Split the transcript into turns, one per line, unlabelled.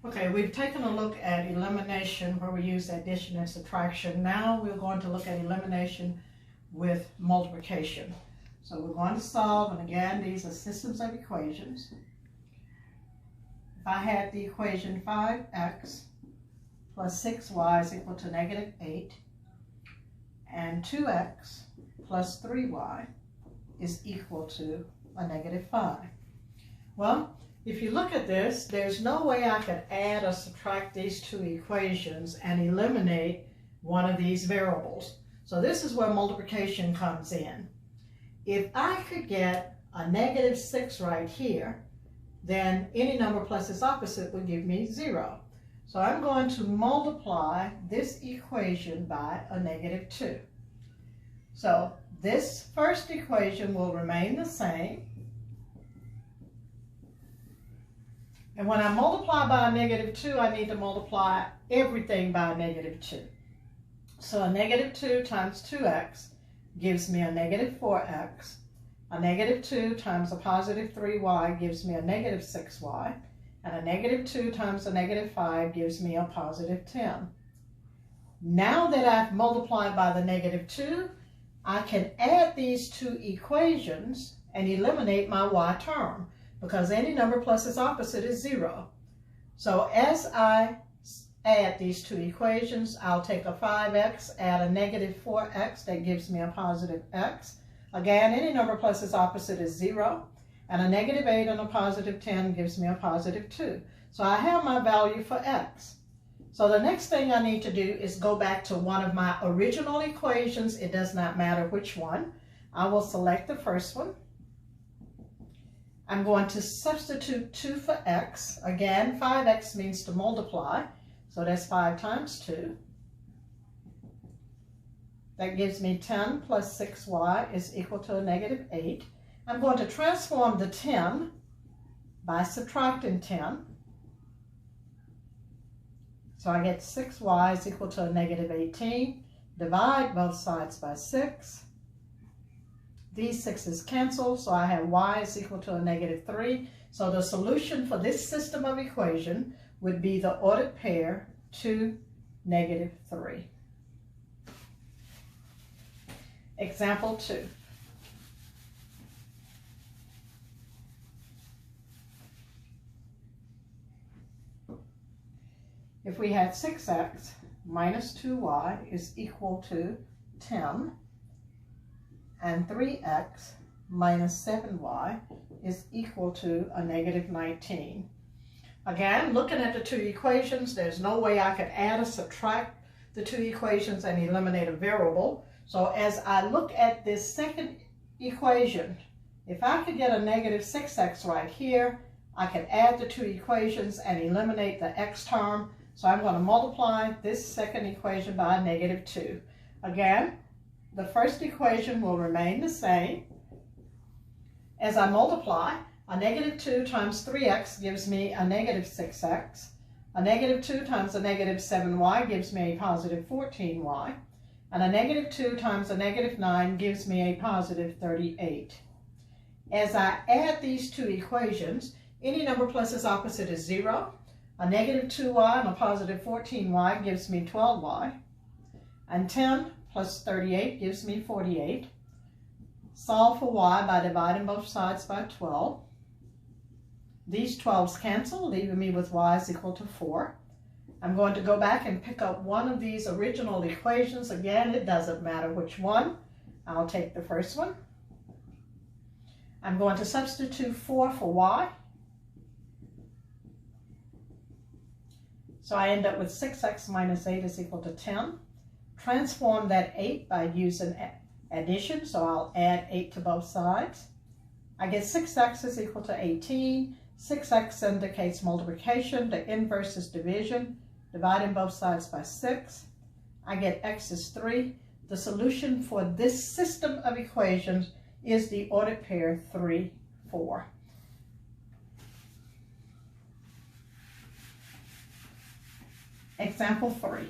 Okay, we've taken a look at elimination where we use addition and subtraction. Now we're going to look at elimination with multiplication. So we're going to solve, and again, these are systems of equations. If I had the equation 5x plus 6y is equal to negative 8, and 2x plus 3y is equal to a negative 5. Well, if you look at this, there's no way I could add or subtract these two equations and eliminate one of these variables. So this is where multiplication comes in. If I could get a negative 6 right here, then any number plus its opposite would give me 0. So I'm going to multiply this equation by a negative 2. So this first equation will remain the same. And when I multiply by a negative 2, I need to multiply everything by a negative 2. So a negative 2 times 2x gives me a negative 4x. A negative 2 times a positive 3y gives me a negative 6y. And a negative 2 times a negative 5 gives me a positive 10. Now that I've multiplied by the negative 2, I can add these two equations and eliminate my y term, because any number plus its opposite is 0. So as I add these two equations, I'll take a 5x, add a negative 4x, that gives me a positive x. Again, any number plus its opposite is 0. And a negative 8 and a positive 10 gives me a positive 2. So I have my value for x. So the next thing I need to do is go back to one of my original equations. It does not matter which one. I will select the first one. I'm going to substitute 2 for x. Again, 5x means to multiply, so that's 5 times 2. That gives me 10 plus 6y is equal to a negative 8. I'm going to transform the 10 by subtracting 10. So I get 6y is equal to a negative 18. Divide both sides by 6. These 6's cancel, so I have y is equal to a negative 3. So the solution for this system of equation would be the ordered pair 2, negative 3. Example 2. If we had 6x minus 2y is equal to 10, and 3x minus 7y is equal to a negative 19. Again, looking at the two equations, there's no way I could add or subtract the two equations and eliminate a variable. So as I look at this second equation, if I could get a negative 6x right here, I could add the two equations and eliminate the x term. So I'm going to multiply this second equation by a negative 2. Again, the first equation will remain the same. As I multiply, a negative 2 times 3x gives me a negative 6x. A negative 2 times a negative 7y gives me a positive 14y. And a negative 2 times a negative 9 gives me a positive 38. As I add these two equations, any number plus its opposite is 0. A negative 2y and a positive 14y gives me 12y. And 10 plus 38 gives me 48. Solve for y by dividing both sides by 12. These 12's cancel, leaving me with y is equal to 4. I'm going to go back and pick up one of these original equations. Again, it doesn't matter which one. I'll take the first one. I'm going to substitute 4 for y. So I end up with 6x minus 8 is equal to 10. Transform that 8 by using addition, so I'll add 8 to both sides. I get 6x is equal to 18. 6x indicates multiplication. The inverse is division. Dividing both sides by 6. I get x is 3. The solution for this system of equations is the ordered pair 3, 4. Example 3.